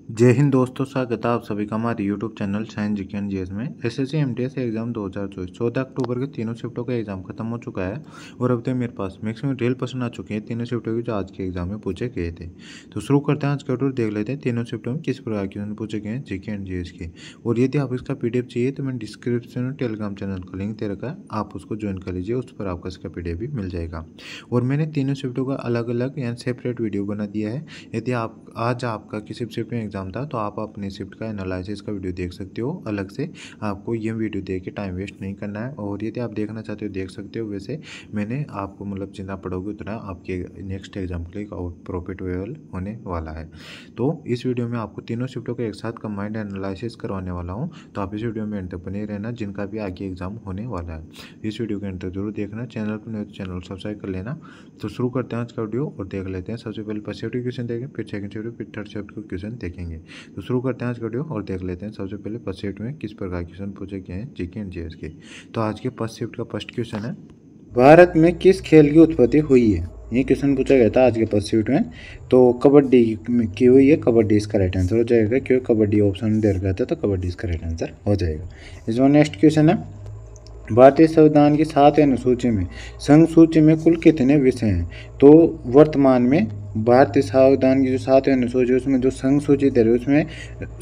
जय हिंद दोस्तों, स्वागत है आप सभी का हमारे YouTube channel science GK and GS में। एसएससी एमटीएस एग्जाम 2024 14 अक्टूबर के तीनों शिफ्टों का एग्जाम खत्म हो चुका है और अब तक मेरे पास मैक्सिमम रियल प्रश्न आ चुके हैं तीनों शिफ्टों के जो आज के एग्जाम में पूछे गए थे। तो शुरू करते हैं आज का वीडियो, देख लेते हैं तीनों शिफ्टों में किस प्रकार के पूछे गए हैं जीके एंड जीएस के। और यदि आप इसका पीडीएफ चाहिए तो मैंने डिस्क्रिप्शन में टेलीग्राम चैनल का लिंक दे रखा है, आप उसको ज्वाइन कर लीजिए, उस पर आपका इसका पीडीएफ भी मिल जाएगा। और मैंने तीनों शिफ्टों का अलग अलग यानी सेपरेट वीडियो बना दिया है। यदि आप आज आपका किसी शिफ्ट में एग्जाम था तो आप अपने शिफ्ट का एनालिसिस का वीडियो देख सकते हो अलग से, आपको ये वीडियो देख के टाइम वेस्ट नहीं करना है। और यदि आप देखना चाहते हो देख सकते हो, वैसे मैंने आपको जितना पढ़ोगे उतना आपके नेक्स्ट एग्जाम के लिए प्रॉफिटेबल होने वाला है। तो इस वीडियो में आपको तीनों शिफ्टों का एक साथ कंबाइंड एनालिसिस करवाने वाला हूँ, तो आप इस वीडियो में एंड तक बने रहना, जिनका भी आगे एग्जाम होने वाला है इस वीडियो के एंड तक जरूर देखना। चैनल पर नहीं तो चैनल सब्सक्राइब कर लेना। तो शुरू करते हैं आज का वीडियो और देख लेते हैं। सबसे पहले फर्स्ट शिफ्ट क्वेश्चन देखेंगे, फिर सेकंड शिफ्ट, फिर थर्ड शिफ्ट को क्वेश्चन देखेंगे। तो शुरू करते हैं आज का वीडियो और देख लेते हैं सबसे पहले फर्स्ट शिफ्ट में किस प्रकार के क्वेश्चन पूछे गए हैं जीके एंड जीएस के। तो आज के फर्स्ट शिफ्ट का फर्स्ट क्वेश्चन है, भारत में किस खेल की उत्पत्ति हुई है। ये क्वेश्चन पूछा गया था आज के फर्स्ट शिफ्ट में। तो कबड्डी की हुई है, कबड्डी इसका राइट आंसर हो जाएगा, क्योंकि कबड्डी ऑप्शन दे रखा था तो कबड्डी इसका राइट आंसर हो जाएगा। इसमें नेक्स्ट क्वेश्चन है, भारतीय संविधान की 7वीं अनुसूची में संघ सूची में कुल कितने विषय हैं। तो वर्तमान में भारतीय संविधान की जो 7वीं अनुसूची है उसमें जो संघ सूची दे रही है उसमें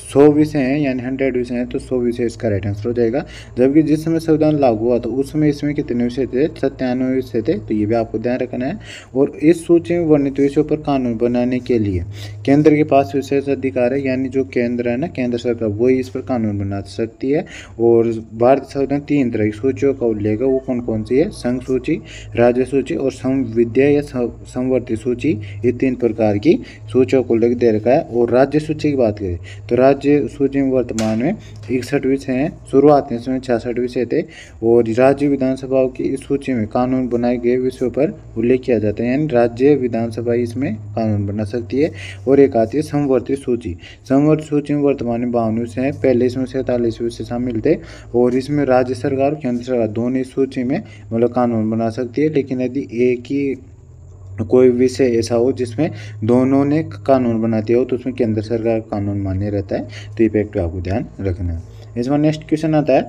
100 विषय हैं, यानी 100 विषय हैं, तो 100 विषय इसका राइट आंसर हो जाएगा। जबकि जिस समय संविधान लागू हुआ तो उस समय इसमें कितने विषय थे, 97 विषय थे, तो ये भी आपको ध्यान रखना है। और इस सूची में वर्णित विषयों पर कानून बनाने के लिए केंद्र के पास विशेष अधिकार है, यानी जो केंद्र है ना, केंद्र सरकार, वही इस पर कानून बना सकती है। और भारतीय संविधान 3 तरह की सूचियों का उल्लेख है, वो कौन कौन सी है, संघ सूची, राज्य सूची और संविद्या या संवर्ती सूची, ये 3 प्रकार की सूचियों को उल्लेख दे रखा है। और राज्य सूची की बात करें तो राज्य सूची में वर्तमान में 61 विषय हैं, शुरुआत में इसमें 66 विषय थे। और राज्य विधानसभाओं की इस सूची में कानून बनाए गए विषयों पर उल्लेख किया जाता है, यानी राज्य विधानसभा इसमें कानून बना सकती है। और एक आती है संवर्ती सूची। संवर्ती सूची में वर्तमान में 52 विषय हैं, पहले इसमें 47 विषय शामिल थे। और इसमें राज्य सरकार और केंद्र सरकार दोनों इस सूची में कानून बना सकती है। लेकिन यदि एक ही कोई विषय ऐसा हो जिसमें दोनों ने कानून बना दिया हो तो उसमें केंद्र सरकार का कानून मान्य रहता है। तो ये फैक्ट आपको ध्यान रखना है। इसमें नेक्स्ट क्वेश्चन आता है,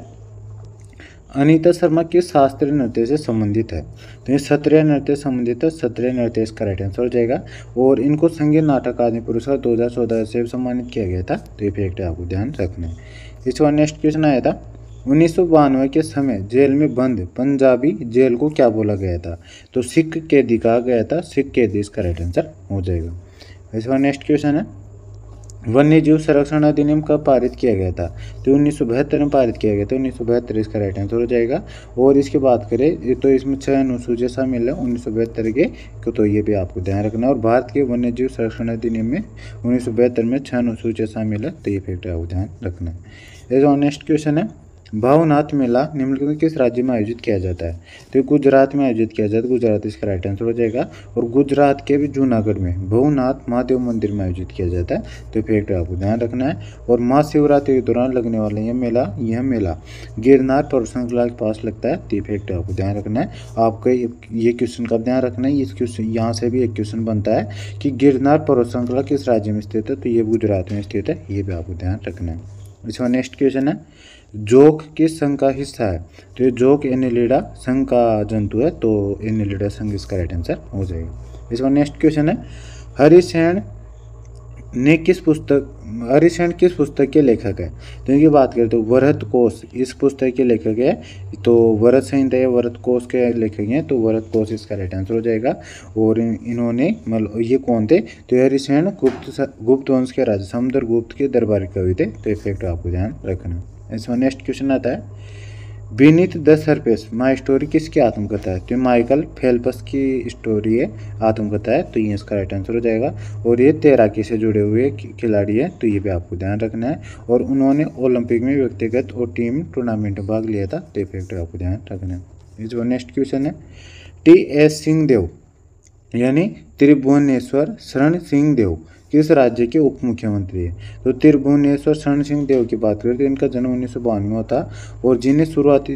अनीता शर्मा किस शास्त्रीय नृत्य से संबंधित है। तो ये सत्रिय नृत्य संबंधित है, सत्रिय नृत्य इसका राइट आंसर हो जाएगा। और इनको संगीत नाटक अकादमी पुरस्कार 2014 से सम्मानित किया गया था। तो ये फैक्ट आपको ध्यान रखना है। इसमें नेक्स्ट क्वेश्चन आया था, 1992 के समय जेल में बंद पंजाबी जेल को क्या बोला गया था। तो सिख कैदी कहा गया था, सिख कैदी इसका राइट आंसर हो जाएगा। इसका नेक्स्ट क्वेश्चन है, वन्य जीव संरक्षण अधिनियम कब पारित किया गया था। तो 1972 में पारित किया गया था, 1972 इसका राइट आंसर हो जाएगा। और इसकी बात करें तो इसमें 6 अनुसूचियाँ शामिल है 1972 के, तो ये भी आपको ध्यान रखना है। और भारत के वन्य जीव संरक्षण अधिनियम में 1972 में 6 अनुसूचियाँ शामिल है, तो ये फैक्ट आपको ध्यान रखना है। इसका नेक्स्ट क्वेश्चन है, भावनाथ मेला निम्नलिखित में किस राज्य में आयोजित किया जाता है। तो गुजरात में आयोजित किया जाता है, गुजरात इसका राइट आंसर हो जाएगा। और गुजरात के भी जूनागढ़ में भवनाथ महादेव मंदिर में आयोजित किया जाता है, तो फैक्ट आपको ध्यान रखना है। और महाशिवरात्रि के दौरान लगने वाला यह मेला गिरनार पर्वत श्रृंखला के पास लगता है, तो फैक्ट आपको ध्यान रखना है। आपको ये क्वेश्चन का ध्यान रखना है, इस क्वेश्चन यहाँ से भी एक क्वेश्चन बनता है कि गिरनार पर्वत श्रृंखला किस राज्य में स्थित है, तो ये गुजरात में स्थित है, ये भी आपको ध्यान रखना है। इसका नेक्स्ट क्वेश्चन है, जोंक किस संघ का हिस्सा है। तो ये जोंक एनिलिडा संघ का जंतु है, तो एनिलिडा संघ इसका राइट आंसर हो जाएगा। इसका नेक्स्ट क्वेश्चन है, हरिसेन किस पुस्तक के लेखक है। तो इनकी बात करें तो वरहत कोश इस पुस्तक के लेखक है, तो वरहत संहिता या वरहत कोश के लेखक हैं, तो वरहत कोश इसका राइट आंसर हो जाएगा। और इन्होंने ये कौन थे, तो हरिसेन गुप्त वंश के राजा समुद्रगुप्त के दरबारी कवि थे, तो ये फैक्ट आपको ध्यान रखना। इसमें नेक्स्ट क्वेश्चन आता है, beneath the surface my story किसकी आत्मकथा है। तो माइकल फेल्प्स की स्टोरी है, आत्मकथा है, तो ये इसका राइट आंसर हो जाएगा। और ये तैराकी से जुड़े हुए खिलाड़ी है, तो ये भी आपको ध्यान रखना है। और उन्होंने ओलंपिक में व्यक्तिगत और टीम टूर्नामेंट में भाग लिया था, तो ये फैक्ट आपको ध्यान रखना है। इस नेक्स्ट क्वेश्चन है, TS सिंहदेव यानी त्रिभुवनेश्वर शरण सिंह देव किस राज्य के उप मुख्यमंत्री है। तो त्रिभुवनेश्वर शरण सिंह देव की बात करें तो इनका जन्म 1952 में हुआ था। और जिन्हें शुरुआती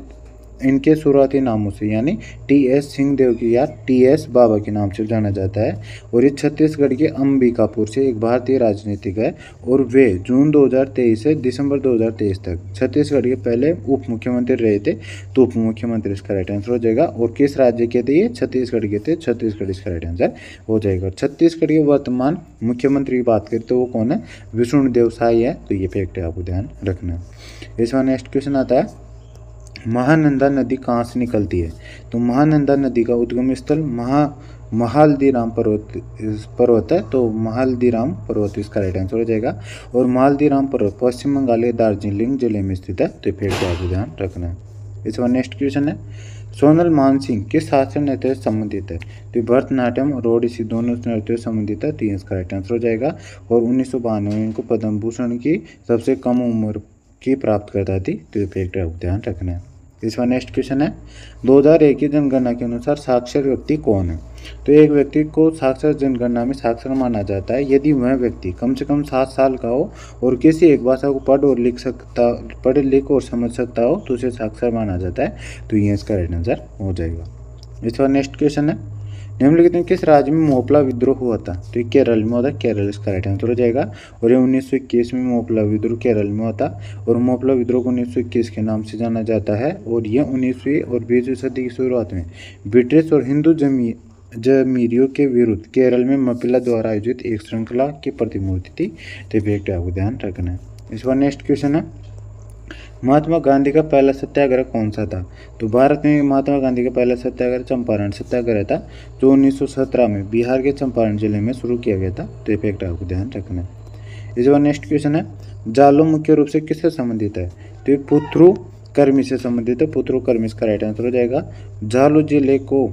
इनके शुरुआती नामों से यानी टी.एस. सिंहदेव की या टी.एस. बाबा के नाम से जाना जाता है और ये छत्तीसगढ़ के अंबिकापुर से एक भारतीय राजनीतिक है और वे जून 2023 से दिसंबर 2023 तक छत्तीसगढ़ के पहले उप मुख्यमंत्री रहे थे। तो उप मुख्यमंत्री इसका राइट आंसर हो जाएगा। और किस राज्य के थे ये? छत्तीसगढ़ के थे। छत्तीसगढ़ इसका राइट आंसर हो जाएगा। छत्तीसगढ़ के वर्तमान मुख्यमंत्री की बात करें तो वो कौन है? विष्णुदेव साई है। तो ये फैक्ट है, आपको ध्यान रखना। इसका नेक्स्ट क्वेश्चन आता है, महानंदा नदी कहाँ से निकलती है? तो महानंदा नदी का उद्गम स्थल महाल्दीराम पर्वत है। तो महाल्दीराम पर्वत इसका राइट आंसर हो जाएगा। और महाल्दीराम पर्वत पश्चिम बंगाल के दार्जिलिंग जिले में स्थित है। तो फिर आपको ध्यान रखना है। इसका नेक्स्ट क्वेश्चन है, सोनल मानसिंह किस शास्त्रीय नृत्य से संबंधित है? तो भरतनाट्यम और ओडिसी दोनों नृत्य से संबंधित है। तो इसका राइट आंसर हो जाएगा। और 1992 में इनको पद्म भूषण की सबसे कम उम्र की प्राप्त करता थी। तो फैक्ट आपको ध्यान रखना है। इसका नेक्स्ट क्वेश्चन है, 2001 की जनगणना के अनुसार साक्षर व्यक्ति कौन है? तो एक व्यक्ति को साक्षर जनगणना में साक्षर माना जाता है यदि वह व्यक्ति कम से कम 7 साल का हो और किसी एक भाषा को पढ़ लिख और समझ सकता हो तो उसे साक्षर माना जाता है। तो ये इसका राइट आंसर हो जाएगा। इसका नेक्स्ट क्वेश्चन है, निम्नलिखित में किस राज्य में मोपला विद्रोह हुआ था? तो ये केरल में होता है। केरल इसका राइट आंसर हो जाएगा। और ये 1921 में मोपला विद्रोह केरल में होता। और मोपला विद्रोह को 1921 के नाम से जाना जाता है। और ये 19वीं और 20वीं सदी की शुरुआत में ब्रिटिश और हिंदू जमीरियों के विरुद्ध केरल में मपिला द्वारा आयोजित एक श्रृंखला की प्रतिमूर्ति थी। तो फैक्ट आपको ध्यान रखना है। इसका नेक्स्ट क्वेश्चन है, महात्मा गांधी का पहला सत्याग्रह कौन सा था? तो भारत में महात्मा गांधी का पहला सत्याग्रह चंपारण सत्याग्रह था जो 1917 में बिहार के चंपारण जिले में शुरू किया गया था। तो ये फैक्ट आपको ध्यान रखना है। इस बार नेक्स्ट क्वेश्चन है, जालो मुख्य रूप से किससे संबंधित है? तो ये पुत्रु कर्मी से संबंधित है। पुत्रु कर्मी इसका राइट आंसर हो जाएगा। झालो जिले को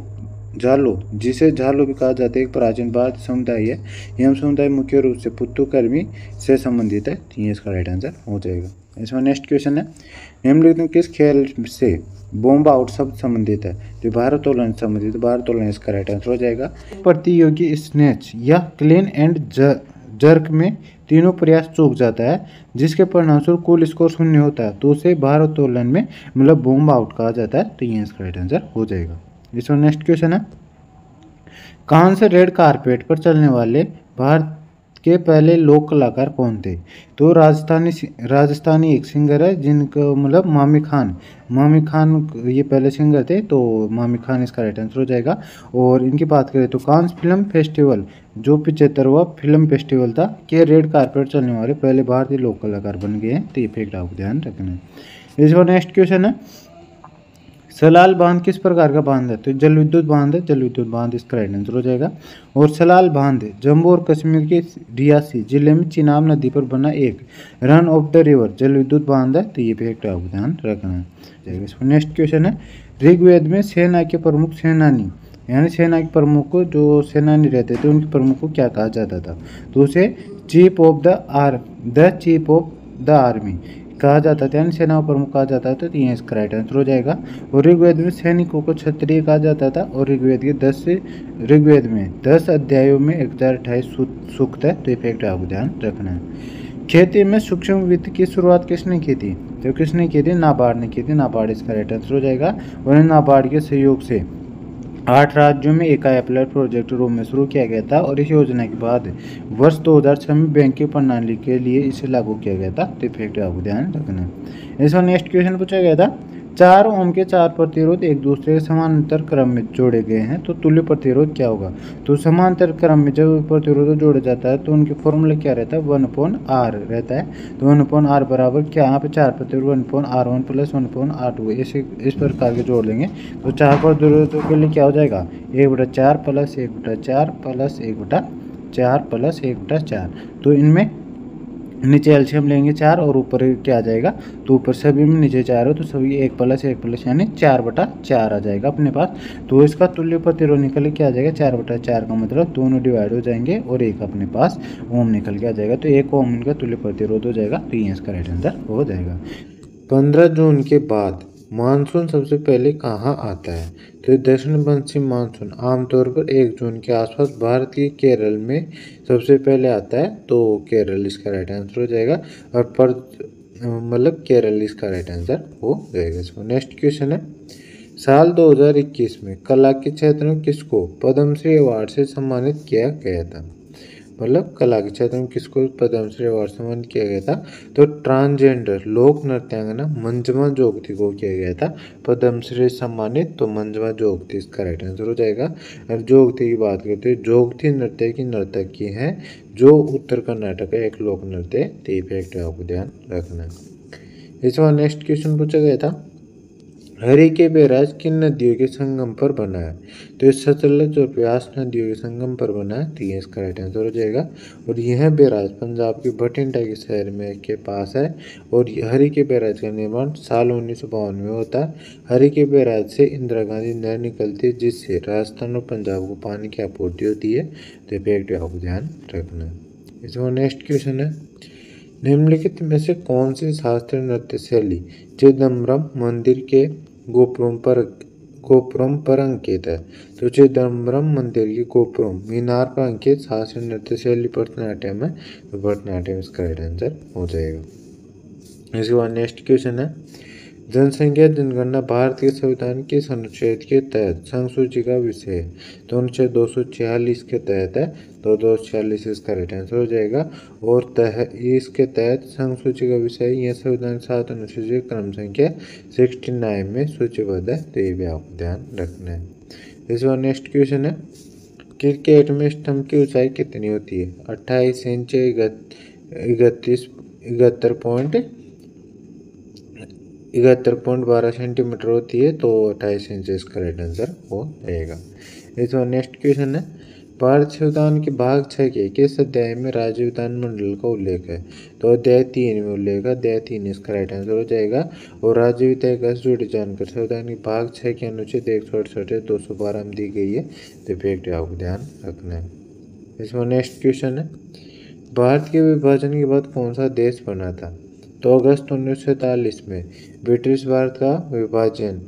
जिसे झालो भी कहा जाता है एक प्राचीन भारतीय समुदाय है। यह समुदाय मुख्य रूप से पुत्तुकर्मी से संबंधित है। ये इसका राइट आंसर हो जाएगा। इसमें नेक्स्ट क्वेश्चन है, निम्नलिखित में किस खेल से बॉम्ब आउट शब्द संबंधित है? तो भारोत्तोलन से संबंधित। भारोत्तोलन इसका राइट आंसर हो जाएगा। प्रतियोगी स्नैच या क्लीन एंड जर्क में तीनों प्रयास चूक जाता है जिसके परिणामस्वरूप कुल स्कोर 0 होता है तो उसे भारोत्तोलन में मतलब बॉम्ब आउट कहा जाता है। तो ये इसका राइट आंसर हो जाएगा। इसमें नेक्स्ट क्वेश्चन है, कान से रेड कारपेट पर चलने वाले भारत के पहले लोक कलाकार कौन थे? तो राजस्थानी एक सिंगर है जिनका मतलब मामी खान ये पहले सिंगर थे। तो मामी खान इसका राइट आंसर हो जाएगा। और इनकी बात करें तो कांस फिल्म फेस्टिवल जो 75वां फिल्म फेस्टिवल था के रेड कारपेट चलने वाले पहले भारतीय लोक कलाकार बन गए हैं। तो ये फैक्ट आपको ध्यान रखना है। इस बार नेक्स्ट क्वेश्चन है, सलाल बांध किस प्रकार का बांध है? तो जल विद्युत बांध है। जल विद्युत बांध इसका राइट आंसर हो जाएगा। और सलाल बांध जम्मू और कश्मीर के रियासी जिले में चिनाब नदी पर बना एक रन ऑफ द रिवर जल विद्युत बांध है। तो ये फैक्ट आपको ध्यान रखना है। इसमें नेक्स्ट क्वेश्चन है, ऋग्वेद में सेना के प्रमुख सेनानी यानी सेना के प्रमुख को जो सेनानी रहते थे उनके प्रमुख को क्या कहा जाता था? तो उसे चीफ ऑफ द आर्मी कहा जाता था यानी सेना प्रमुख कहा जाता था। तो ये इसका राइट आंसर हो जाएगा। और ऋग्वेद में सैनिकों को क्षत्रिय कहा जाता था। और ऋग्वेद में 10 अध्यायों में 1028 सूक्त है। तो ये फैक्ट आपको ध्यान रखना है। खेती में सूक्ष्म वित्त की शुरुआत किसने की थी? तो किसने की थी? नाबार्ड ने की थी। नाबार्ड इसका राइट आंसर हो जाएगा। और नाबार्ड के सहयोग से 8 राज्यों में इकाई पायलट प्रोजेक्ट रूप में शुरू किया गया था। और इस योजना के बाद वर्ष 2006 में बैंकिंग प्रणाली के लिए इसे लागू किया गया था। तो फैक्ट आपको ध्यान रखना है। इसमें नेक्स्ट क्वेश्चन पूछा गया था, 4 ओम के 4 प्रतिरोध एक दूसरे के समानांतर क्रम में जोड़े गए हैं तो तुल्य प्रतिरोध क्या होगा? तो समांतर क्रम में जब प्रतिरोध जोड़ा जाता है तो उनके फॉर्मूला क्या रहता है? 1/r रहता है। तो 1/r बराबर क्या? यहाँ पे 4 प्रतिरोध 1/r1 + 1/r2 इस प्रकार के जोड़ लेंगे तो 4 प्रतिरोधों के लिए क्या हो जाएगा? 1/4 + 1/4 + 1/4 + 1/4। तो इनमें नीचे एलसीएम लेंगे 4 और ऊपर क्या आ जाएगा? तो ऊपर सभी में नीचे 4 हो तो सभी 1 + 1 + यानी 4/4 आ जाएगा अपने पास। तो इसका तुल्य प्रतिरोध निकल के क्या आ जाएगा? 4/4 का मतलब दोनों डिवाइड हो जाएंगे और एक अपने पास ओम निकल के आ जाएगा। तो 1 ओम इनका तुल्य प्रतिरोध हो जाएगा। तो ये इसका राइट आंसर हो जाएगा। 15 जून के बाद मानसून सबसे पहले कहाँ आता है? तो दक्षिण पश्चिम मानसून आमतौर पर 1 जून के आसपास भारत के केरल में सबसे पहले आता है। तो केरल इसका राइट आंसर हो जाएगा। और मतलब केरल इसका राइट आंसर हो जाएगा। इसको नेक्स्ट क्वेश्चन है, साल 2021 में कला के क्षेत्र में किसको पद्मश्री अवार्ड से सम्मानित किया गया था? मतलब कला के क्षेत्र में किसको पद्मश्री अवार्ड से सम्मानित किया गया था? तो ट्रांसजेंडर लोक नृत्यांगना मंजमा जोगती को किया गया था पद्मश्री सम्मानित। तो मंजमा जोगती इसका राइट आंसर हो जाएगा। और जोगती की बात करते हैं, जोगती नृत्य की नर्तकी है जो उत्तर कर्नाटक का एक लोक नृत्य है। तो ये फैक्ट आपको ध्यान रखना है। इस बार नेक्स्ट क्वेश्चन पूछा गया था, हरिके बैराज किन नदियों के संगम पर बना है? तो ये सतलज और ब्यास नदियों के संगम पर बना है। तो ये इसका राइट आंसर हो जाएगा। और यह बैराज पंजाब के बठिंडा के शहर में के पास है। और हरिके बैराज का निर्माण साल 1952 में होता है। हरिके बैराज से इंदिरा गांधी नहर निकलती है जिससे राजस्थान और पंजाब को पानी की आपूर्ति होती है। तो फैक्ट आपको ध्यान रखना है। इसमें नेक्स्ट क्वेश्चन है, निम्नलिखित में से कौन सी शास्त्रीय नृत्य शैली चिदम्बरम मंदिर के गोपुरम पर अंकित है? तो चिदम्बरम मंदिर के गोपुरम मीनार पर अंकित शास्त्रीय नृत्य शैली भरतनाट्यम है। तो भरतनाट्यम इसका राइट आंसर हो जाएगा। इसके बाद नेक्स्ट क्वेश्चन है, जनसंख्या जनगणना भारत के संविधान के अनुच्छेद के तहत संघ सूची का विषय है। तो अनुच्छेद 246 के तहत है। तो 246 इसका राइट आंसर हो जाएगा। और इसके तहत संघ सूची का विषय यह संविधान 7 अनुसूची क्रम संख्या 69 में सूचीबद्ध है। तो ये भी आपको ध्यान रखना है। इस बार नेक्स्ट क्वेश्चन है, क्रिकेट में स्टंप की ऊंचाई कितनी होती है? 28 इंच 71.12 सेंटीमीटर होती है। तो 28 इंच इसका राइट आंसर हो जाएगा। इस बार नेक्स्ट क्वेश्चन है, भारत संविधान के भाग 6 के किस अध्याय में राज्य विधानमंडल का उल्लेख है? तो अध्याय 3 में उल्लेख है। अध्याय 3 इसका राइट आंसर हो जाएगा। और राज्य विधायिका से जुड़ी जानकारी संविधान के भाग 6 के अनुच्छेद 168 212 में दी गई है। तो फैक्ट आपको ध्यान रखना है। इसमें नेक्स्ट क्वेश्चन है, भारत के विभाजन के बाद कौन सा देश बना था? तो अगस्त 1947 में ब्रिटिश भारत का विभाजन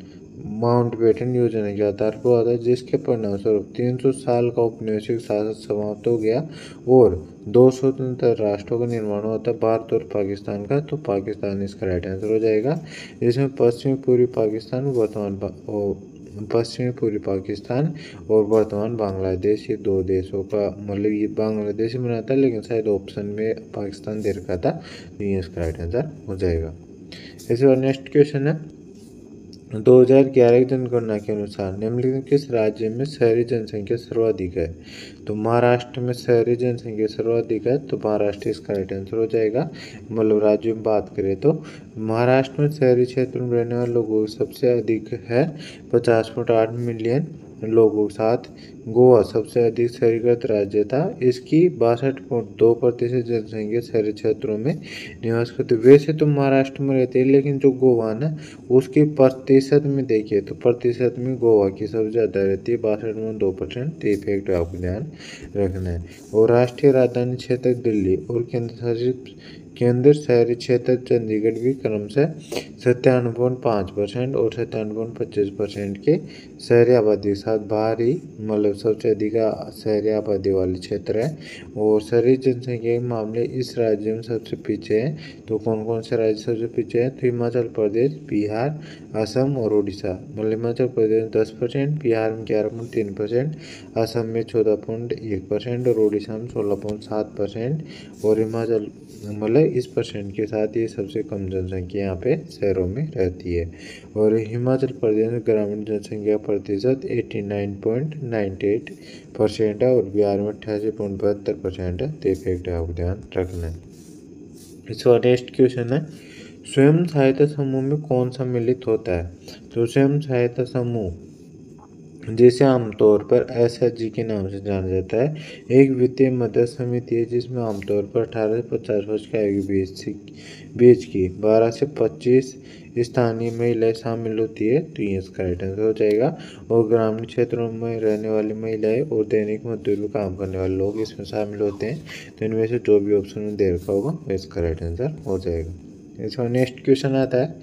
माउंटबेटन योजना के आधार पर हुआ था जिसके परिणामस्वरूप 300 साल का औपनिवेशिक शासन समाप्त हो गया और 2 स्वतंत्र राष्ट्रों का निर्माण हुआ था, भारत और पाकिस्तान का। तो पाकिस्तान इसका राइट आंसर हो जाएगा। जिसमें पश्चिमी पूर्वी पाकिस्तान और वर्तमान बांग्लादेश, ये 2 देशों का मतलब ये बांग्लादेश ही बना था लेकिन शायद ऑप्शन में पाकिस्तान दे रखा था। तो ये इसका राइट आंसर हो जाएगा। इसी बार नेक्स्ट क्वेश्चन है, 2011 की जनगणना के अनुसार निम्नलिखित किस राज्य में शहरी जनसंख्या सर्वाधिक है? तो महाराष्ट्र में शहरी जनसंख्या सर्वाधिक है। तो महाराष्ट्र इसका राइट आंसर हो जाएगा। मतलब राज्य में बात करें तो महाराष्ट्र में शहरी क्षेत्र में रहने वाले लोगों की सबसे अधिक है 50.8 मिलियन लोगों के साथ। गोवा सबसे अधिक शहरीकृत राज्य था, इसकी 62.2% जनसंख्या शहरी क्षेत्रों में निवास करती। वैसे तो महाराष्ट्र में रहते हैं लेकिन जो गोवा ना उसके प्रतिशत में देखिए तो प्रतिशत में गोवा की सबसे ज़्यादा रहती है 62.2%। तो फैक्ट आपको ध्यान रखना है। और राष्ट्रीय राजधानी क्षेत्र दिल्ली और केंद्र शहरी क्षेत्र चंडीगढ़ भी क्रमशः 97.5% और 97.25% के शहरी आबादी के साथ भारी मतलब सबसे अधिक शहरी आबादी वाले क्षेत्र है। और शहरी जनसंख्या के मामले इस राज्य में सबसे पीछे हैं। तो कौन कौन से राज्य सबसे पीछे हैं? तो हिमाचल प्रदेश, बिहार, असम और उड़ीसा। मतलब हिमाचल प्रदेश में 10%, बिहार में 11.3%, असम में 14.1% और उड़ीसा में 16.7%। और हिमाचल मतलब इस परसेंट के साथ ये सबसे कम जनसंख्या यहाँ पे शहरों में रहती है। और हिमाचल प्रदेश में ग्रामीण जनसंख्या प्रतिशत 89.98% है और बिहार में 88.72% है। तो फैक्ट आपको ध्यान रखना है। इसका नेक्स्ट क्वेश्चन है, स्वयं सहायता समूह में कौन सम्मिलित होता है? तो स्वयं सहायता समूह जिसे आमतौर पर एसएचजी के नाम से जाना जाता है एक वित्तीय मदद समिति है जिसमें आमतौर पर 18 से 50 वर्ष की आयु के बीच की 12 से 25 स्थानीय महिलाएं शामिल होती है। तो ये इसका राइट आंसर हो जाएगा। और ग्रामीण क्षेत्रों में रहने वाली महिलाएं और दैनिक मजदूरी में काम करने वाले लोग इसमें शामिल होते हैं। तो इनमें से जो भी ऑप्शन में दे रखा होगा वो इसका राइट आंसर हो जाएगा। इसका नेक्स्ट क्वेश्चन आता है,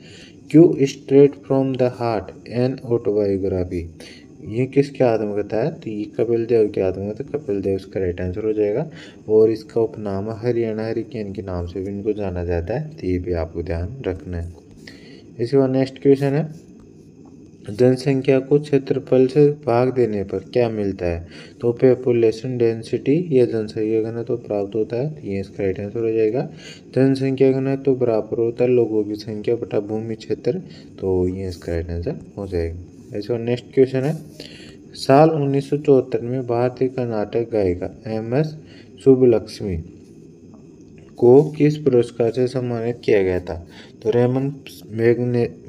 Q straight from the heart an autobiography ये किसकी आत्मकथा है? तो ये कपिल देव की आत्मकथा, कपिल देव इसका राइट आंसर हो जाएगा। और इसका उपनाम हरियाणा हरिकेन के नाम से भी इनको जाना जाता है, तो ये भी आपको ध्यान रखना है। इसके बाद नेक्स्ट क्वेश्चन है, जनसंख्या को क्षेत्रफल से भाग देने पर क्या मिलता है? तो पॉपुलेशन डेंसिटी या जनसंख्या घनत्व प्राप्त होता है, तो ये इसका राइट आंसर हो जाएगा। जनसंख्या घनत्व बराबर होता है लोगों की संख्या बटा भूमि क्षेत्र, तो ये इसका राइट आंसर हो जाएगा। ऐसे नेक्स्ट क्वेश्चन है, साल 1974 में भारतीय कर्नाटक गायिका MS सुब्बलक्ष्मी को किस पुरस्कार से सम्मानित किया गया था? तो रेमन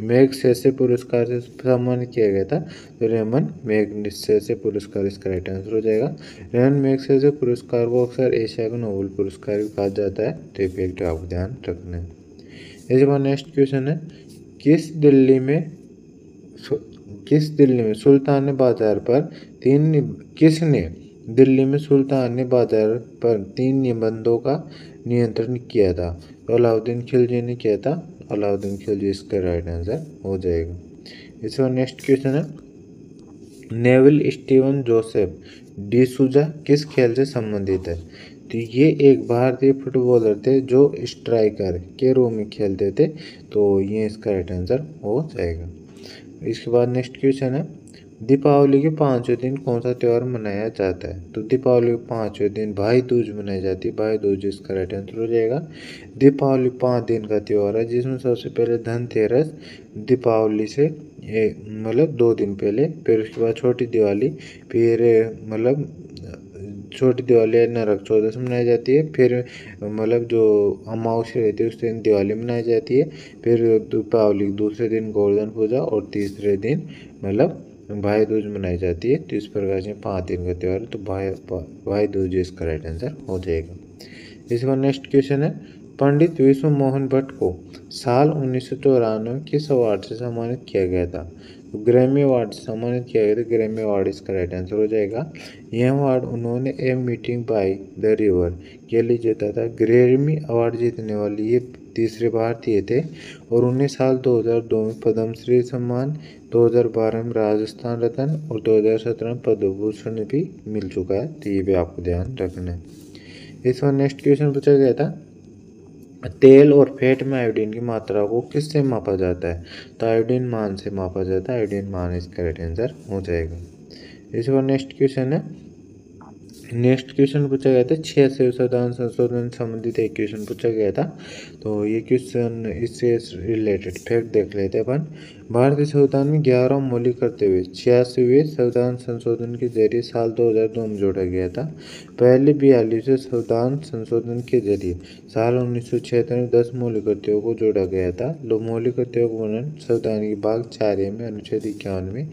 मैगसेसे पुरस्कार से सम्मानित किया गया था, तो रेमन मैगसेसे पुरस्कार इसका राइट आंसर हो जाएगा। रेमन मैगसेसे पुरस्कार को अक्सर एशिया का नोबेल पुरस्कार भी कहा जाता है, तो ये फैक्ट आपको ध्यान रखना है। इसके बाद नेक्स्ट क्वेश्चन है, किसने दिल्ली में सुल्तानी बाजार पर 3 निबंधों का नियंत्रण किया था? तो अलाउद्दीन खिलजी ने किया था, अलाउद्दीन खिलजी इसका राइट आंसर हो जाएगा। इसका नेक्स्ट क्वेश्चन है, नेविल स्टीवन जोसेफ डिसूजा किस खेल से संबंधित है? तो ये एक भारतीय फुटबॉलर थे जो स्ट्राइकर के रूप में खेलते थे, तो ये इसका राइट आंसर हो जाएगा। इसके बाद नेक्स्ट क्वेश्चन है, दीपावली के 5वें दिन कौन सा त्यौहार मनाया जाता है? तो दीपावली के 5वें दिन भाई दूज मनाई जाती है, भाई दूज इसका राइट आंसर हो जाएगा। दीपावली 5 दिन का त्यौहार है जिसमें सबसे पहले धनतेरस दीपावली से मतलब 2 दिन पहले, फिर उसके बाद छोटी दिवाली, फिर मतलब छोटी दिवाली नरक चौदस मनाई जाती है, फिर मतलब जो अमावस्या रहती है उस दिन दिवाली मनाई जाती है, फिर दीपावली दूसरे दिन गोवर्धन पूजा और तीसरे दिन मतलब भाई दूज मनाई जाती है। तो इस प्रकार से 5 दिन का त्यौहार है, तो भाई दूज इसका राइट आंसर हो जाएगा। इसके बाद नेक्स्ट क्वेश्चन है, पंडित विश्व मोहन भट्ट को साल 1994 किस अवार्ड से सम्मानित किया गया था? तो ग्रैमी अवार्ड से सम्मानित किया गया था, ग्रैमी अवार्ड इसका राइट आंसर हो जाएगा। यह अवार्ड उन्होंने a meeting by the river के लिए जीता था। ग्रैमी अवार्ड जीतने वाले ये तीसरे भारतीय थे, और उन्हें साल 2002 में पद्मश्री सम्मान, 2012 में राजस्थान रत्न और 2017 में पद्म भूषण भी मिल चुका है, तो ये भी आपको ध्यान रखना है। इस बार नेक्स्ट क्वेश्चन पूछा गया था, तेल और फैट में आयोडीन की मात्रा को किससे मापा जाता है? तो आयोडीन मान से मापा जाता है, आयोडीन मान इसका राइट आंसर हो जाएगा। इस बार नेक्स्ट क्वेश्चन है, नेक्स्ट क्वेश्चन पूछा गया था 86वें संविधान संशोधन संबंधित एक क्वेश्चन पूछा गया था, तो ये क्वेश्चन इससे रिलेटेड फैक्ट देख लेते हैं अपन। भारतीय संविधान में 11 मौलिक करते हुए 86वें संविधान संशोधन के जरिए साल 2002 में जोड़ा गया था। पहले 42वें संविधान संशोधन के जरिए साल 1976 में 10 मौलिक कर्तव्यों को जोड़ा गया था। मौलिक कर्तव्यों का वर्णन संविधान के भाग 4A में अनुच्छेद 51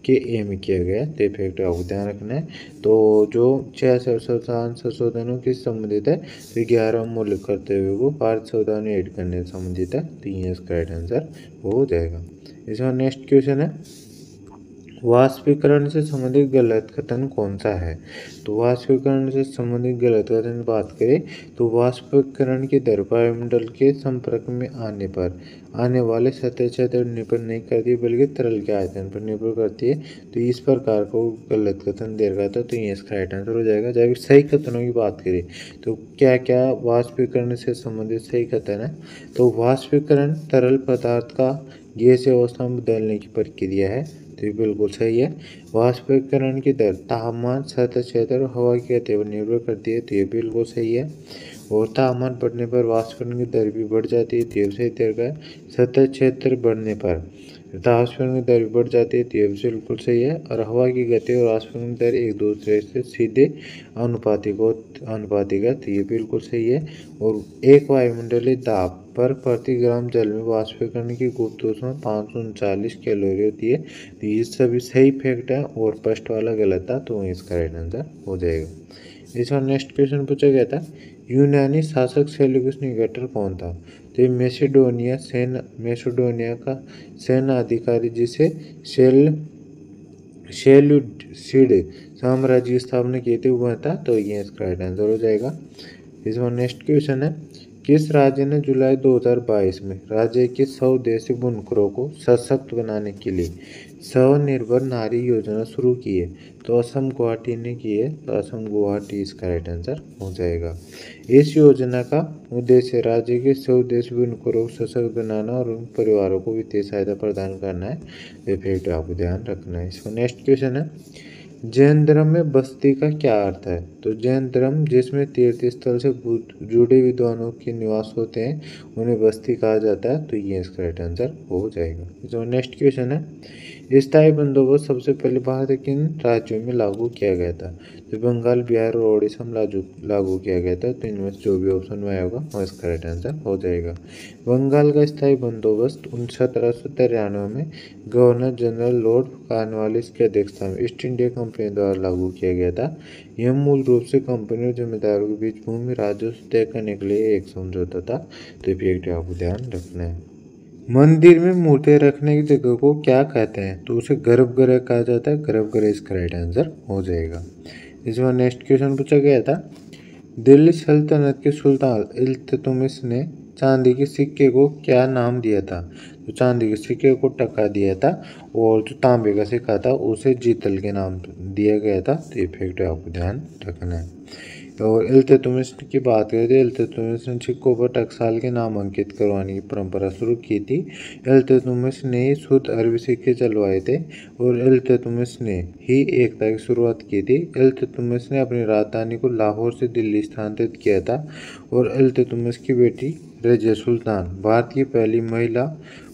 के ए में किया गया, तो फैक्ट आपको ध्यान रखना है। तो जो 86 संविधान संशोधनों के संबंधित है, तो 11 मौलिक कर्तव्यों को भारत संविधान में ऐड करने से संबंधित है, तो ये इसका राइट आंसर हो जाएगा। इसमें नेक्स्ट क्वेश्चन है, वाष्पीकरण से संबंधित गलत कथन कौन सा है? तो वाष्पीकरण से संबंधित गलत कथन की बात करें तो वाष्पीकरण की दर वायुमंडल के संपर्क में आने पर आने वाले सतह क्षेत्र निर्भर नहीं करती बल्कि तरल के आयतन पर निर्भर करती है, तो इस प्रकार को गलत कथन दे रखा था, तो ये इसका राइट आंसर हो जाएगा। जब सही कथनों की बात करें तो क्या क्या वाष्पीकरण से संबंधित सही कथन है? तो वाष्पीकरण तरल पदार्थ का गैसीय अवस्था में बदलने की प्रक्रिया है, तो ये बिल्कुल सही है। वाष्पीकरण की दर तापमान, सतह क्षेत्र और हवा की गति पर निर्भर करती है, तो ये बिल्कुल सही है। और तापमान बढ़ने पर वाष्पीकरण की दर भी बढ़ जाती है, तो ये सही तरीका है। सतह क्षेत्र बढ़ने पर वाष्पीकरण की दर भी बढ़ जाती है, तो ये बिल्कुल सही है। और हवा की गति और वाष्पीकरण की दर एक दूसरे से सीधे अनुपातिक है, तो ये बिल्कुल सही है। और एक वायुमंडलीय दाब पर प्रति ग्राम जल में वाष्पीकरण की गुप्त ऊष्मा 539 कैलोरी होती है, तो ये सभी सही फैक्ट है और फर्स्ट वाला गलत था, तो इसका राइट आंसर हो जाएगा। इस बार नेक्स्ट क्वेश्चन पूछा गया था, यूनानी शासक सेल्यूकस निकेटर कौन था? तो ये मैसेडोनिया का सेना अधिकारी जिसे सेल्यूसिड साम्राज्य की स्थापना की थी वह था, तो ये इसका राइट आंसर हो जाएगा। इस बार नेक्स्ट क्वेश्चन है, किस राज्य ने जुलाई 2022 में राज्य के 100 देशी बुनकरों को सशक्त बनाने के लिए स्वनिर्भर नारी योजना शुरू की है, तो असम गुवाहाटी ने की है, तो असम गुवाहाटी इसका राइट आंसर हो जाएगा। इस योजना का उद्देश्य राज्य के स्वदेशी बुनकरों को सशक्त बनाना और उन परिवारों को वित्तीय सहायता प्रदान करना है। ये फैक्ट आपको ध्यान रखना है। इसको नेक्स्ट क्वेश्चन है, जैन धर्म में बस्ती का क्या अर्थ है? तो जैन धर्म जिसमें तीर्थ स्थल से जुड़े विद्वानों के निवास होते हैं उन्हें बस्ती कहा जाता है, तो ये इसका राइट आंसर हो जाएगा। जो नेक्स्ट क्वेश्चन है, स्थायी बंदोबस्त सबसे पहले भारत के किन राज्यों में लागू किया गया था? तो बंगाल, बिहार और ओडिशा में लागू किया गया था, तो इनमें से जो भी ऑप्शन में आएगा वो इसका राइट आंसर हो जाएगा। बंगाल का स्थायी बंदोबस्त 1793 में गवर्नर जनरल लॉर्ड कॉर्नवालिस की अध्यक्षता में ईस्ट इंडिया कंपनी द्वारा लागू किया गया था। यह मूल रूप से कंपनी और जमींदारों के बीच भूमि राजस्व तय करने के लिए एक समझौता था, तो ये आपको ध्यान रखना है। मंदिर में मूर्तियां रखने की जगह को क्या कहते हैं? तो उसे गर्भगृह कहा जाता है, गर्भगृह इसका राइट आंसर हो जाएगा। इसमें नेक्स्ट क्वेश्चन पूछा गया था, दिल्ली सल्तनत के सुल्तान इल्तुतमिश ने चांदी के सिक्के को क्या नाम दिया था? तो चांदी के सिक्के को टका दिया था, और जो तांबे का सिक्का था उसे जीतल के नाम दिया गया था, तो ये फैक्ट आपको ध्यान रखना है। और इल्तुतमिश की बात करें तो इल्तुतमिश ने सिक्कों पर टकसाल के नाम अंकित करवाने की परंपरा शुरू की थी। इल्तुतमिश ने ही शुद्ध अरबी सिक्के चलवाए थे, और इल्तुतमिश ने ही एकता की शुरुआत की थी। इल्तुतमिश ने अपनी राजधानी को लाहौर से दिल्ली स्थानांतरित किया था, और इल्तुतमिश की बेटी रजिया सुल्तान भारत की पहली महिला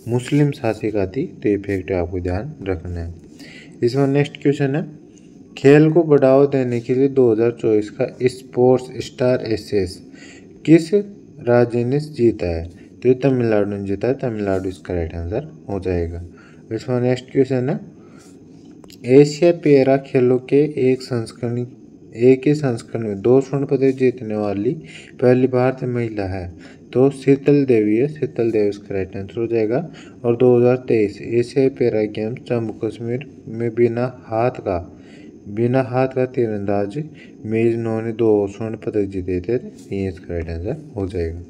मुस्लिम शासिका थी, तो ये फैक्ट आपको ध्यान रखना है। इसमें नेक्स्ट क्वेश्चन है, खेल को बढ़ावा देने के लिए 2024 का स्पोर्ट्स स्टार एसेस किस राज्य ने जीता है? तो ये तमिलनाडु ने जीता है, तमिलनाडु इसका राइट आंसर हो जाएगा। इसमें नेक्स्ट क्वेश्चन है, एशिया पैरा खेलों के एक ही संस्करण में 2 स्वर्ण पदक जीतने वाली पहली भारतीय महिला है, तो शीतल देवी है, शीतल देवी इसका राइट आंसर हो जाएगा। और 2023 एशियाई पैरा गेम्स जम्मू कश्मीर में बिना हाथ का तीरंदाज में इन्होंने 2 स्वर्ण पदक जीते थे, ये इसका राइट आंसर हो जाएगा।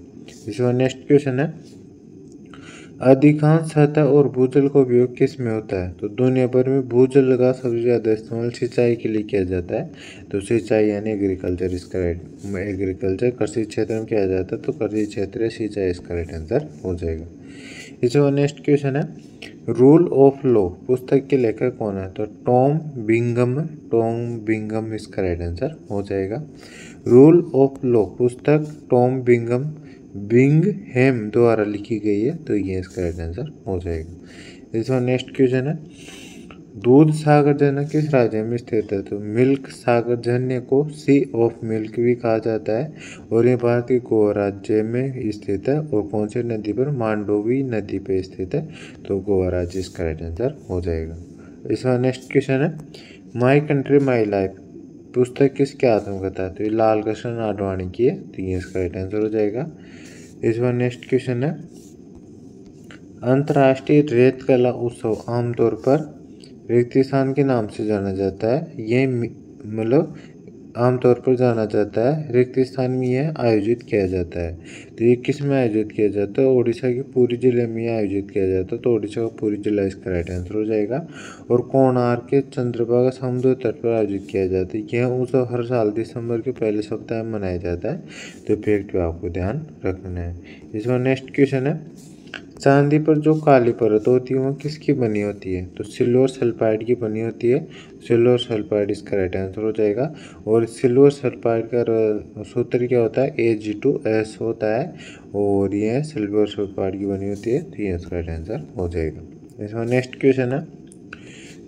इसमें नेक्स्ट क्वेश्चन है, अधिकांश सतह और भूजल का उपयोग किस में होता है? तो दुनिया भर में भूजल का सबसे ज़्यादा इस्तेमाल सिंचाई के लिए किया जाता है, तो सिंचाई यानी एग्रीकल्चर इसका एग्रीकल्चर कृषि क्षेत्र में किया जाता है, तो कृषि क्षेत्र या सिंचाई इसका राइट आंसर हो जाएगा। इसमें नेक्स्ट क्वेश्चन है, रूल ऑफ लॉ पुस्तक के लेखक कौन है? तो टॉम बिंगम इसका राइट आंसर हो जाएगा। रूल ऑफ लॉ पुस्तक टॉम बिंगहैम द्वारा लिखी गई है, तो ये इसका राइट आंसर हो जाएगा। इसमें नेक्स्ट क्वेश्चन है, दूध सागर झरना किस राज्य में स्थित है? तो मिल्क सागर झरने को सी ऑफ मिल्क भी कहा जाता है, और ये भारत के गोवा राज्य में स्थित है, और कौन सी नदी पर? मांडोवी नदी पर स्थित है, तो गोवा राज्य इसका राइट आंसर हो जाएगा। इसका नेक्स्ट क्वेश्चन है, माई कंट्री माई लाइफ पुस्तक किसके आत्मकथा है? तो ये लाल कृष्ण आडवाणी की है, तो ये इसका राइट आंसर हो जाएगा। इसका नेक्स्ट क्वेश्चन है, अंतर्राष्ट्रीय रेत कला उत्सव आमतौर पर रेगिस्तान के नाम से जाना जाता है, ये मतलब आमतौर पर जाना जाता है, रेगिस्तान में यह आयोजित किया जाता है, तो ये किस में आयोजित किया जाता है? उड़ीसा के पूरी जिले में यह आयोजित किया जाता है, तो उड़ीसा का पूरी जिला इसका राइट आंसर हो जाएगा। और कोणार्क के चंद्रभागा समुद्र तट पर आयोजित किया जाता है, यह उत्सव हर साल दिसंबर के पहले सप्ताह में मनाया जाता है, तो फैक्ट पे आपको ध्यान रखना है। इसमें नेक्स्ट क्वेश्चन है, चांदी पर जो काली परत होती है वो किसकी बनी होती है? तो सिल्वर सल्फाइड की बनी होती है, सिल्वर सल्फाइड इसका राइट आंसर हो जाएगा। और सिल्वर सल्फाइड का सूत्र क्या होता है? Ag2S होता है, और ये सिल्वर सल्फाइड की बनी होती है, तो ये इसका राइट आंसर हो जाएगा। इसमें नेक्स्ट क्वेश्चन है,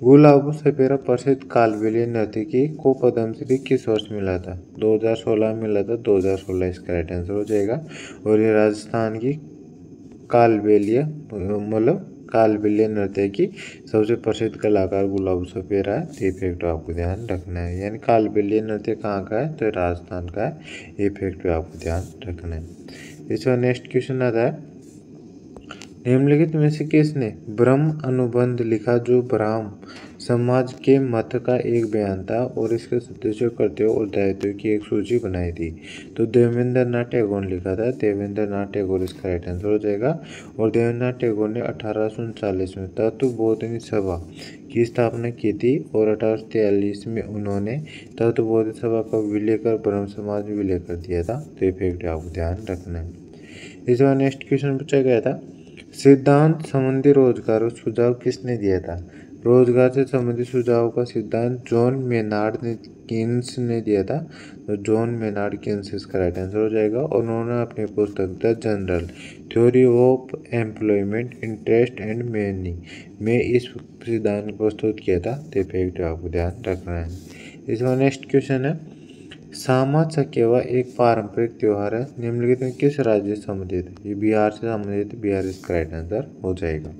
गुलाबो सपेरा प्रसिद्ध कालबेलिया नर्तकी को पद्मश्री किस वर्ष मिला था? 2016 में मिला था, 2016 इसका राइट आंसर हो जाएगा। और ये राजस्थान की कालबेलिया नृत्य की सबसे प्रसिद्ध कलाकार गुलाबो सपेरा है, ये फैक्ट आपको ध्यान रखना है। यानी कालबेलिया नृत्य कहाँ का है? तो राजस्थान का है, ये फैक्ट आपको ध्यान रखना है। इसका नेक्स्ट क्वेश्चन आता है, निम्नलिखित में से किसने ब्रह्म अनुबंध लिखा, जो ब्राह्म समाज के मत का एक बयान था और इसके सदस्यों, कर्तव्यों और दायित्वों की एक सूची बनाई थी? तो देवेंद्र नाथ टैगोर ने लिखा था। देवेंद्र नाथ टैगोर इसका राइट आंसर हो जाएगा। और देवेंद्र नाथ टैगोर ने 1839 में तत्वबोधिनी सभा की स्थापना की थी और 1843 में उन्होंने तत्वबोधिनी सभा का विलय कर ब्रह्म समाज में विलय कर दिया था। तो ये फैक्ट आपको ध्यान रखना है। इस बार नेक्स्ट क्वेश्चन पूछा गया था, सिद्धांत संबंधी रोजगार और सुझाव किसने दिया था? रोजगार से संबंधित सुझाव का सिद्धांत जॉन मेनार्ड किन्स ने दिया था। तो जॉन मेनार्ड किन्स इसका राइट आंसर हो जाएगा। और उन्होंने अपनी पुस्तक the general theory of employment, interest and money में इस सिद्धांत को प्रस्तुत किया था। तो फैक्ट आपको ध्यान रखना है। इसका नेक्स्ट क्वेश्चन है, सामा चकेवा एक पारंपरिक त्योहार है, निम्नलिखित में किस राज्य से संबंधित है? ये बिहार से संबंधित है। बिहार इसका राइट आंसर हो जाएगा।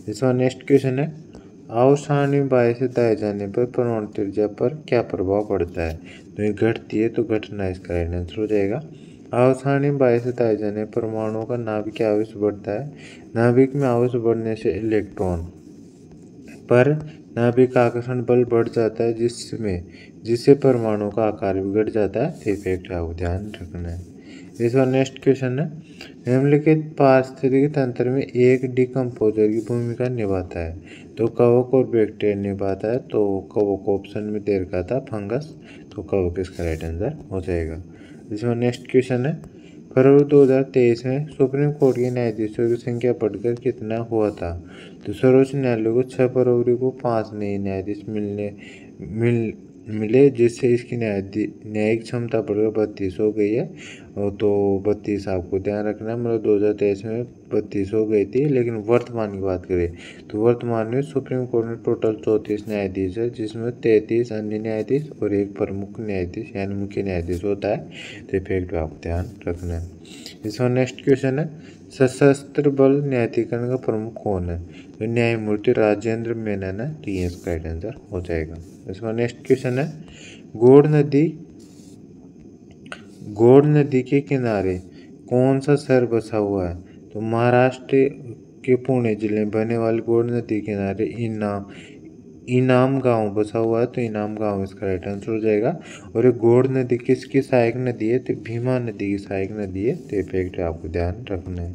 इसका नेक्स्ट क्वेश्चन है, आव बाएं से दाएं जाने पर परमाणु त्रिज्या पर क्या प्रभाव पड़ता है? तो ये घटती है, तो घटना इसका राइट आंसर हो जाएगा। आव बाएं से दाएं जाने पर परमाणुओं का नाभिक आवेश बढ़ता है। नाभिक में आवेश बढ़ने से इलेक्ट्रॉन पर नाभिक आकर्षण बल बढ़ जाता है, जिससे परमाणु का आकार भी घट जाता है। तो फैक्ट आपको ध्यान रखना है। इस बार नेक्स्ट क्वेश्चन है, निम्नलिखित पारिस्थितिकी तंत्र में एक डिकम्पोजर की भूमिका निभाता है? तो कवक और बैक्टीरिया निभाता है। तो कवक ऑप्शन में दे रखा था, फंगस। तो कवक इसका राइट आंसर हो जाएगा। इसमें नेक्स्ट क्वेश्चन है, फरवरी 2023 में सुप्रीम कोर्ट के न्यायाधीशों की संख्या बढ़कर कितना हुआ था? तो सर्वोच्च न्यायालय को 6 फरवरी को 5 नए न्यायाधीश मिले, जिससे इसकी न्यायिक क्षमता बढ़कर 32 हो गई है। तो 32 आपको ध्यान रखना है, मतलब 2023 में 32 हो गई थी। लेकिन वर्तमान की बात करें तो वर्तमान में सुप्रीम कोर्ट में टोटल 34 न्यायाधीश है, जिसमें 33 अन्य न्यायाधीश और एक प्रमुख न्यायाधीश यानी मुख्य न्यायाधीश होता है। तो फैक्ट आपको ध्यान रखना है। इसका नेक्स्ट क्वेश्चन है, सशस्त्र बल न्यायाधिकरण का प्रमुख कौन है? तो न्यायमूर्ति राजेंद्र मेनन है। तो ये इसका राइट आंसर हो जाएगा। इसका नेक्स्ट क्वेश्चन है, घोड़ नदी के किनारे कौन सा शहर बसा हुआ है? तो महाराष्ट्र के पुणे जिले में बहने वाली घोड़ नदी के किनारे इनाम गांव बसा हुआ है। तो इनाम गांव इसका राइट आंसर हो जाएगा। और ये घोड़ नदी किसकी सहायक नदी है? तो भीमा नदी की सहायक नदी है। तो फैक्ट आपको ध्यान रखना है।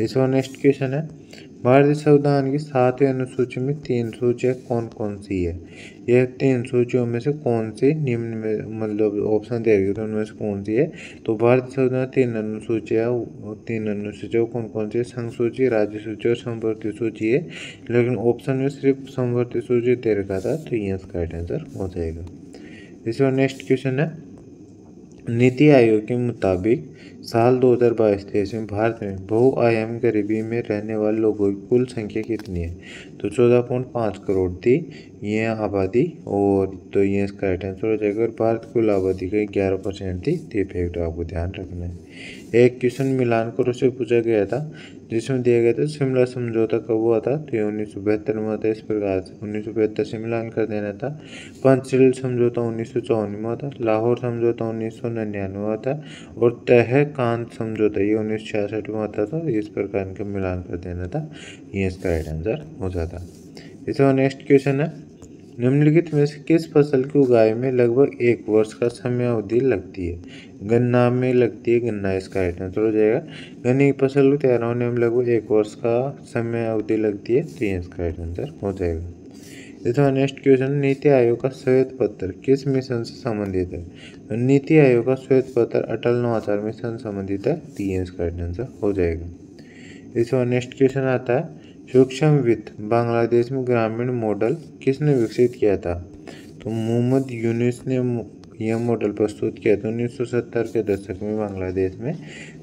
इसका नेक्स्ट क्वेश्चन है, भारतीय संविधान की 7वीं अनुसूची में 3 सूचियाँ कौन कौन सी है? यह 3 सूचियों में से कौन सी निम्न में, मतलब ऑप्शन दे रही तो उनमें से कौन सी है? तो भारतीय संविधान 3 अनुसूचियाँ कौन कौन सी है? संघ सूची, राज्य सूची और समवर्ती सूची है। लेकिन ऑप्शन में सिर्फ समवर्ती सूची दे रखा था। तो ये इसका राइट आंसर हो जाएगा। इसका नेक्स्ट क्वेश्चन है, नीति आयोग के मुताबिक साल 2022-23 में भारत में बहुआयामी गरीबी में रहने वाले लोगों की कुल संख्या कितनी है? तो 14.5 करोड़ थी ये आबादी। और तो ये इसका राइट आंसर हो जाएगा। और भारत की कुल आबादी का 11% थी। तो फैक्ट आपको ध्यान रखना है। एक क्वेश्चन मिलान करो से पूछा गया था, जिसमें दिया गया था शिमला समझौता कब हुआ था? तो ये 1972 में हुआ था। इस प्रकार से 1972 से मिलान कर देना था। पंचशील समझौता 1954 में हुआ था। लाहौर समझौता 1999 में हुआ था। और तहकांत समझौता ये 1966 में हुआ था। तो इस प्रकार इनका मिलान कर देना था। ये इसका राइट आंसर हो जाता। इसका नेक्स्ट क्वेश्चन है, निम्नलिखित में से किस फसल की उगाई में लगभग 1 वर्ष का समय अवधि लगती है? गन्ना में लगती है। गन्ना इसका राइट आंसर हो जाएगा। गन्ने की फसल को तैयार होने में लगभग 1 वर्ष का समय अवधि लगती है। तो ये इसका राइट आंसर हो जाएगा। इसका नेक्स्ट क्वेश्चन, नीति आयोग का श्वेत पत्र किस मिशन से संबंधित है? तो नीति आयोग का श्वेत पत्र अटल नवाचार मिशन से संबंधित है। तो ये इसका राइट आंसर हो जाएगा। इसका नेक्स्ट क्वेश्चन आता है, सूक्ष्म वित्त बांग्लादेश में ग्रामीण मॉडल किसने विकसित किया था? तो मोहम्मद यूनुस ने यह मॉडल प्रस्तुत किया था 1970 के दशक में बांग्लादेश में।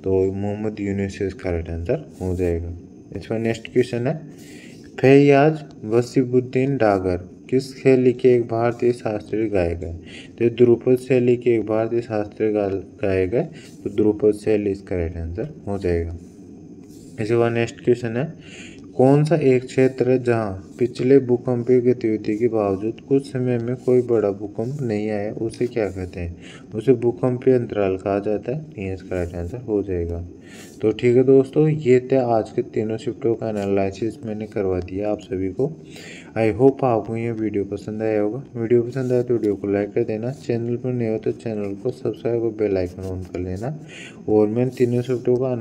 तो मोहम्मद यूनुस से इसका राइट आंसर हो जाएगा। इसका नेक्स्ट क्वेश्चन है, फैयाज वसीबुद्दीन डागर किस शैली के एक भारतीय शास्त्रीय गायक है? तो ध्रुपद शैली के एक भारतीय शास्त्रीय गायक है। तो ध्रुपद शैली इसका राइट आंसर हो जाएगा। इसके बाद नेक्स्ट क्वेश्चन है, कौन सा एक क्षेत्र है जहां पिछले भूकंपीय गतिविधि के बावजूद कुछ समय में कोई बड़ा भूकंप नहीं आया? उसे क्या कहते हैं? उसे भूकंपीय अंतराल कहा जाता है। ये इसका राइट आंसर हो जाएगा। तो ठीक है दोस्तों, ये थे आज के तीनों शिफ्टों का एनालिसिस मैंने करवा दिया आप सभी को। आई होप आपको ये वीडियो पसंद आया होगा। वीडियो पसंद आया तो वीडियो को लाइक कर देना, चैनल पर नहीं हो तो चैनल को सब्सक्राइब और बेल आइकन ऑन कर लेना। और मैंने तीनों शिफ्टों का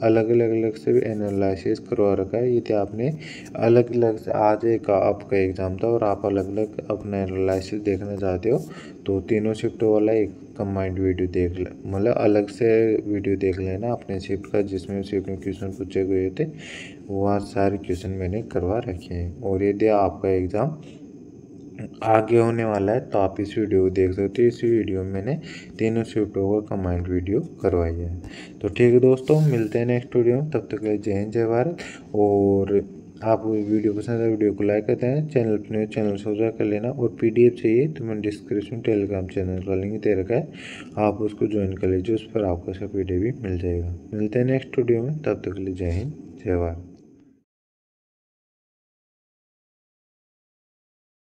अलग से भी एनालिसिस करवा रखा है। यदि आपने अलग अलग से आज एक आपका एग्ज़ाम था और आप अलग अलग अपना एनालिसिस देखना चाहते हो तो तीनों शिफ्टों वाला एक कंबाइंड वीडियो देख ले, मतलब अलग से वीडियो देख लेना अपने शिफ्ट का, जिसमें शिफ्ट में क्वेश्चन पूछे गए थे वहाँ सारे क्वेश्चन मैंने करवा रखे हैं। और यदि आपका एग्ज़ाम आगे होने वाला है तो आप इस वीडियो को देख सकते हो। इस वीडियो में मैंने तीनों शिफ्टों का कंबाइंड वीडियो करवाई है। तो ठीक है दोस्तों, मिलते हैं नेक्स्ट वीडियो में, तब तक के लिए जय हिंद जय भारत। और आप वीडियो पसंद है वीडियो को लाइक करते हैं, चैनल पर चैनल सब्सक्राइब कर लेना। और PDF चाहिए तो मैंने डिस्क्रिप्शन टेलीग्राम चैनल का लिंक दे रखा है, आप उसको ज्वाइन कर लीजिए, उस पर आपको सब PDF भी मिल जाएगा। मिलते हैं नेक्स्ट वीडियो में, तब तक के लिए जय हिंद जय भारत।